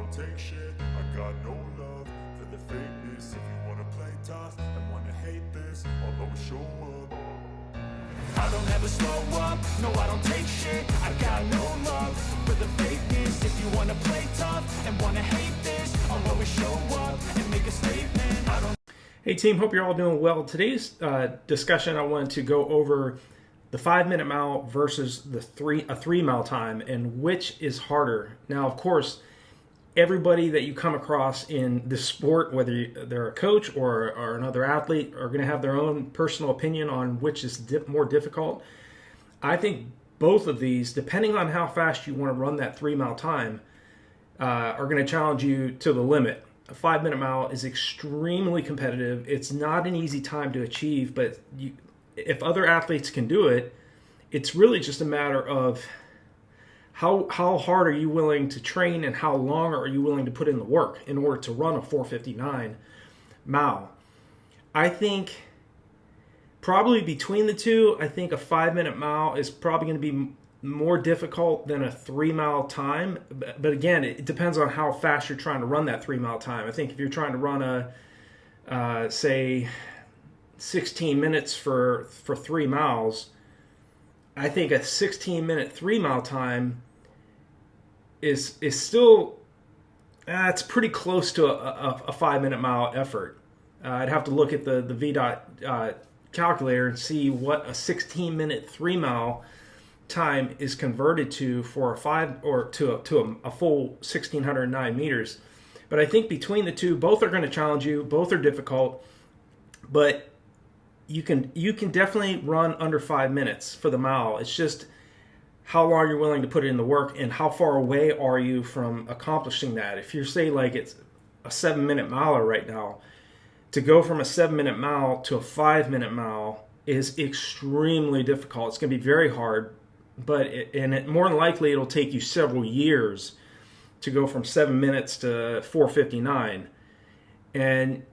don't take shit. I got no love for the fakeness. If you wanna play tough and wanna hate this, I'll always show up. I don't ever slow up, no I don't take shit. I got no love for the fakeness. If you wanna play tough and wanna hate this, I'll always show up and make a statement. I don't. Hey team, hope you're all doing well. Today's discussion, I wanted to go over the 5-minute mile versus a 3-mile time and which is harder. Now, of course, everybody that you come across in this sport, whether they're a coach or another athlete, are going to have their own personal opinion on which is more difficult. I think both of these, depending on how fast you want to run that 3-mile time, are going to challenge you to the limit. A 5-minute mile is extremely competitive. It's not an easy time to achieve, but if other athletes can do it, it's really just a matter of how hard are you willing to train and how long are you willing to put in the work in order to run a 4:59 mile. I think probably between the two, I think a 5-minute mile is probably going to be more difficult than a 3-mile time. But again, it depends on how fast you're trying to run that 3-mile time. I think if you're trying to run say 16 minutes for 3 miles, I think a 16-minute 3-mile time is still it's pretty close to a 5-minute mile effort. I'd have to look at the VDOT calculator and see what a 16-minute 3-mile time is converted to for a full 1,609 meters. But I think between the two, both are going to challenge you. Both are difficult, but you can definitely run under 5 minutes for the mile. It's just how long you're willing to put in the work and how far away are you from accomplishing that. If you're, say, like it's a 7-minute miler right now, to go from a 7-minute mile to a 5-minute mile is extremely difficult. It's going to be very hard, but more than likely it'll take you several years to go from 7 minutes to 4:59. And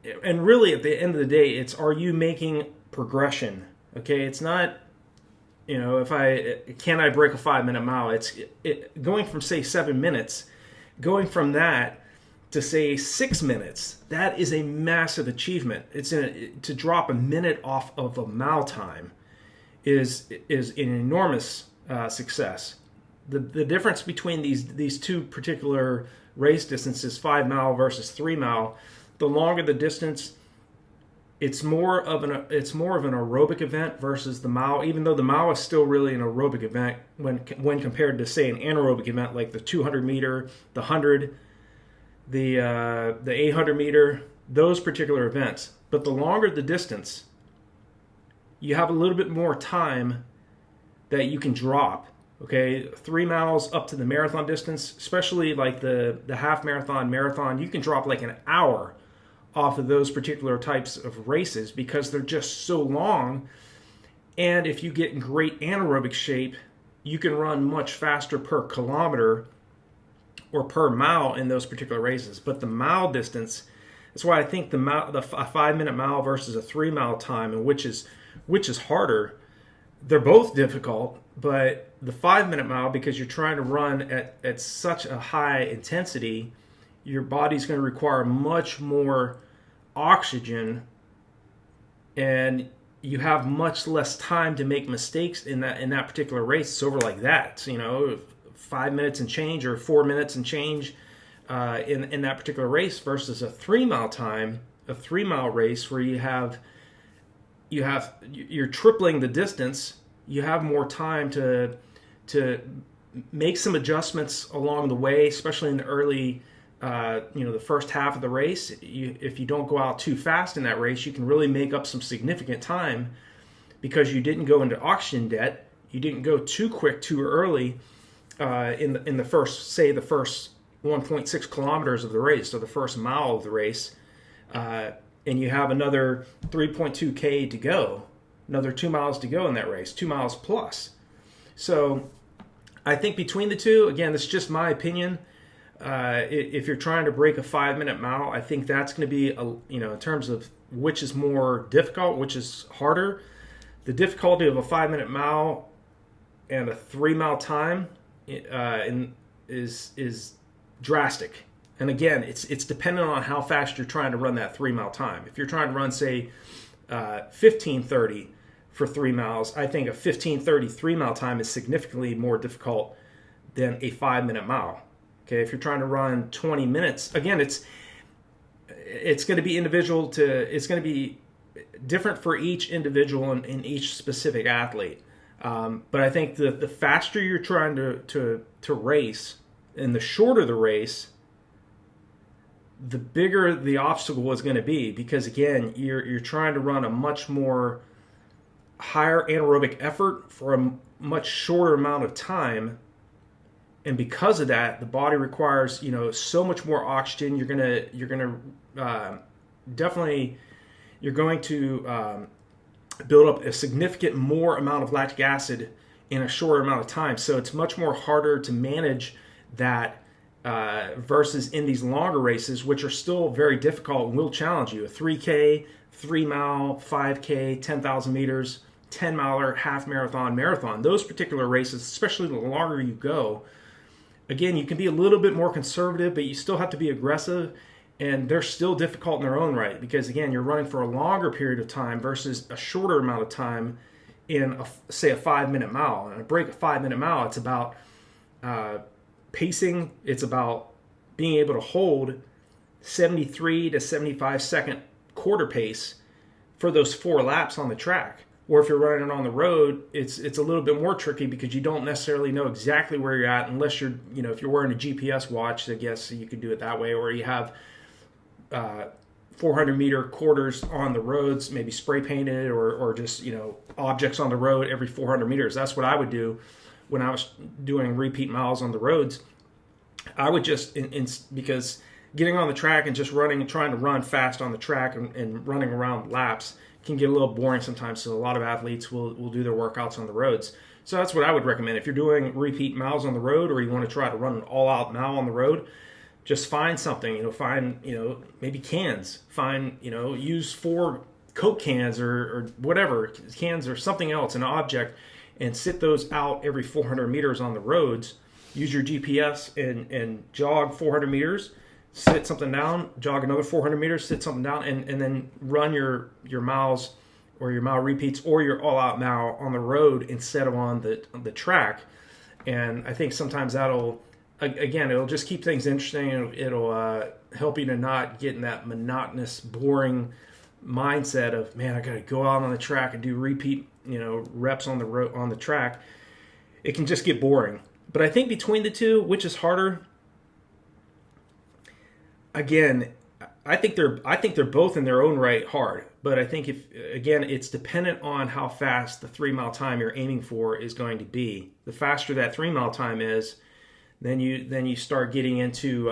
really, at the end of the day, it's, are you making progression? Okay, it's not, can I break a 5-minute mile? It's going from, say, 7 minutes, going from that to, say, 6 minutes. That is a massive achievement. To drop a minute off of a mile time is an enormous success. The difference between these two particular race distances, 5 mile versus 3 mile, the longer the distance, it's more of an aerobic event versus the mile. Even though the mile is still really an aerobic event when compared to, say, an anaerobic event like the 200 meter, the 100, the 800 meter, those particular events. But the longer the distance, you have a little bit more time that you can drop. Okay, 3 miles up to the marathon distance, especially like the half marathon, you can drop like an hour off of those particular types of races because they're just so long. And if you get in great anaerobic shape, you can run much faster per kilometer or per mile in those particular races. But the mile distance, that's why I think a 5-minute mile versus a 3-mile time, and which is harder. They're both difficult, but the 5-minute mile, because you're trying to run at such a high intensity, your body's going to require much more oxygen, and you have much less time to make mistakes in that particular race. It's over like that. 5 minutes and change or 4 minutes and change in that particular race versus a 3-mile race where you're tripling the distance. You have more time to make some adjustments along the way, especially in the early, the first half of the race. If you don't go out too fast in that race, you can really make up some significant time because you didn't go into oxygen debt. You didn't go too quick, too early in the first 1.6 kilometers of the race, so the first mile of the race. And you have another 3.2K to go, another 2 miles to go in that race, 2 miles plus. So I think between the two, again, this is just my opinion. If you're trying to break a 5-minute mile, I think that's going to be, in terms of which is more difficult, which is harder. The difficulty of a 5-minute mile and a 3-mile time is drastic. And again, it's dependent on how fast you're trying to run that 3 mile time. If you're trying to run, say, 15:30 for 3 miles, I think a 15:30 3 mile time is significantly more difficult than a 5-minute mile. Okay, if you're trying to run 20 minutes, again, it's going to be it's going to be different for each individual and each specific athlete. But I think the faster you're trying to race and the shorter the race, the bigger the obstacle is going to be, because again, you're trying to run a much more higher anaerobic effort for a much shorter amount of time, and because of that, the body requires so much more oxygen. You're going to build up a significant more amount of lactic acid in a shorter amount of time. So it's much more harder to manage that versus in these longer races, which are still very difficult and will challenge you. A 3K, 3 mile, 5K, 10,000 meters, 10 miler, half marathon, marathon. Those particular races, especially the longer you go, again, you can be a little bit more conservative, but you still have to be aggressive. And they're still difficult in their own right, because again, you're running for a longer period of time versus a shorter amount of time in, say, a 5-minute mile. And a break, a 5-minute mile, it's about pacing. It's about being able to hold 73 to 75 second quarter pace for those 4 laps on the track. Or if you're running it on the road, it's a little bit more tricky, because you don't necessarily know exactly where you're at unless you're, if you're wearing a GPS watch. I guess you could do it that way, or you have 400 meter quarters on the roads, maybe spray painted, or just objects on the road every 400 meters. That's what I would do when I was doing repeat miles on the roads. I would just because getting on the track and just running and trying to run fast on the track and running around laps can get a little boring sometimes. So a lot of athletes will do their workouts on the roads. So that's what I would recommend. If you're doing repeat miles on the road, or you want to try to run an all-out mile on the road, just find something, maybe cans, use 4 Coke cans or whatever, cans or something else, an object, and sit those out every 400 meters on the roads. Use your GPS and jog 400 meters, sit something down, jog another 400 meters, sit something down, and then run your miles or your mile repeats or your all-out mile on the road instead of on the track. And I think sometimes it'll just keep things interesting. It'll help you to not get in that monotonous, boring mindset of, man, I got to go out on the track and do repeat, reps on the track. It can just get boring. But I think between the two, which is harder? Again, I think they're both in their own right hard. But I think it's dependent on how fast the 3 mile time you're aiming for is going to be. The faster that 3 mile time is, then you start getting into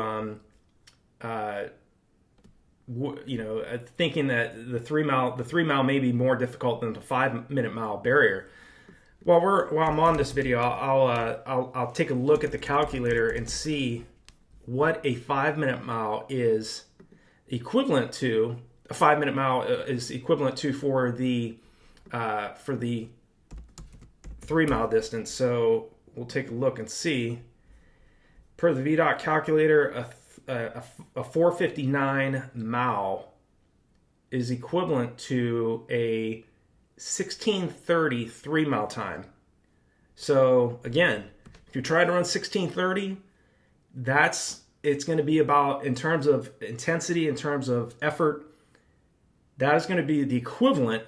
thinking that the 3 mile may be more difficult than the 5-minute mile barrier. While I'm on this video, I'll take a look at the calculator and see what a 5-minute mile is equivalent to. A 5-minute mile is equivalent to for the 3 mile distance. So we'll take a look and see. Per the VDOT calculator, a 4:59 mile is equivalent to a 16:30 3 mile time. So again, if you're trying to run 16:30, it's going to be about, in terms of intensity, in terms of effort, that is going to be the equivalent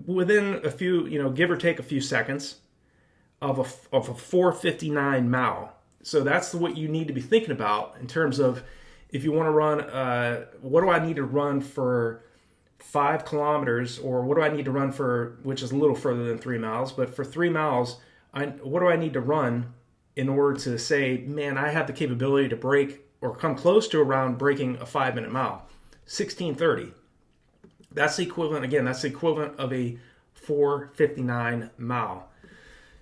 within a few, give or take a few seconds of a 4:59 mile. So that's what you need to be thinking about in terms of, if you want to run, what do I need to run for 5 kilometers, or what do I need to run for, which is a little further than 3 miles, but for 3 miles, what do I need to run in order to say, man, I have the capability to break or come close to around breaking a 5-minute mile? 16:30. That's the equivalent, again, that's the equivalent of a 4:59 mile.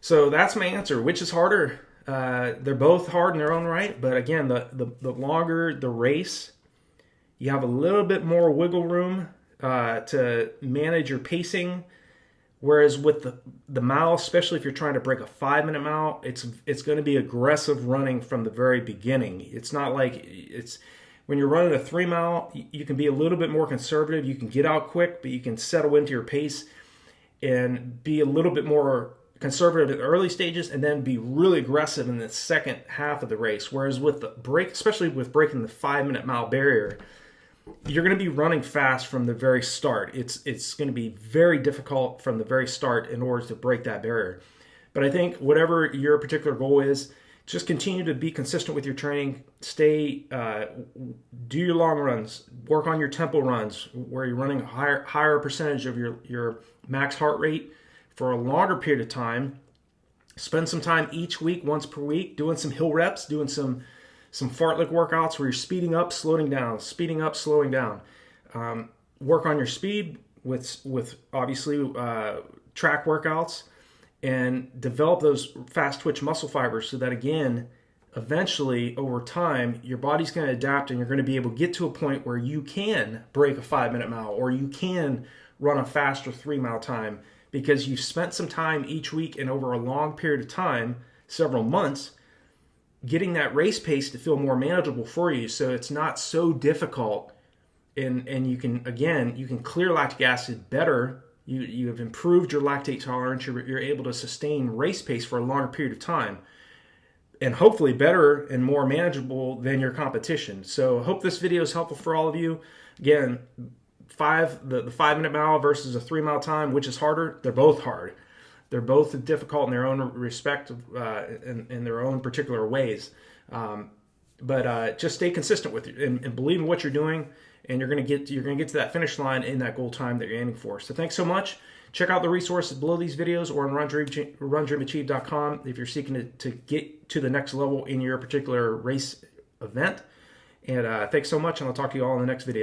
So that's my answer. Which is harder? They're both hard in their own right, but again, the longer the race, you have a little bit more wiggle room to manage your pacing Whereas with the mile, especially if you're trying to break a 5-minute mile, it's going to be aggressive running from the very beginning. It's not like when you're running a 3 mile, you can be a little bit more conservative. You can get out quick, but you can settle into your pace and be a little bit more conservative at the early stages, and then be really aggressive in the second half of the race. Whereas with the break, especially with breaking the 5-minute mile barrier, you're going to be running fast from the very start. It's going to be very difficult from the very start in order to break that barrier. But I think whatever your particular goal is, just continue to be consistent with your training. Do your long runs, work on your tempo runs where you're running a higher percentage of your max heart rate for a longer period of time. Spend some time each week, once per week, doing some hill reps, doing some fartlek workouts where you're speeding up, slowing down, speeding up, slowing down. Work on your speed with obviously track workouts, and develop those fast twitch muscle fibers so that, again, eventually over time, your body's going to adapt and you're going to be able to get to a point where you can break a 5-minute mile, or you can run a faster 3-mile time, because you've spent some time each week and over a long period of time, several months, getting that race pace to feel more manageable for you, so it's not so difficult, and you can clear lactic acid better. You have improved your lactate tolerance. You're able to sustain race pace for a longer period of time, and hopefully better and more manageable than your competition. So I hope this video is helpful for all of you. Again, the 5-minute mile versus a 3-mile time, which is harder? They're both hard. They're both difficult in their own respect, in their own particular ways. But just stay consistent with it and believe in what you're doing, and you're going to get to that finish line in that goal time that you're aiming for. So thanks so much. Check out the resources below these videos or on RunDreamAchieve.com if you're seeking to get to the next level in your particular race event. And thanks so much, and I'll talk to you all in the next video.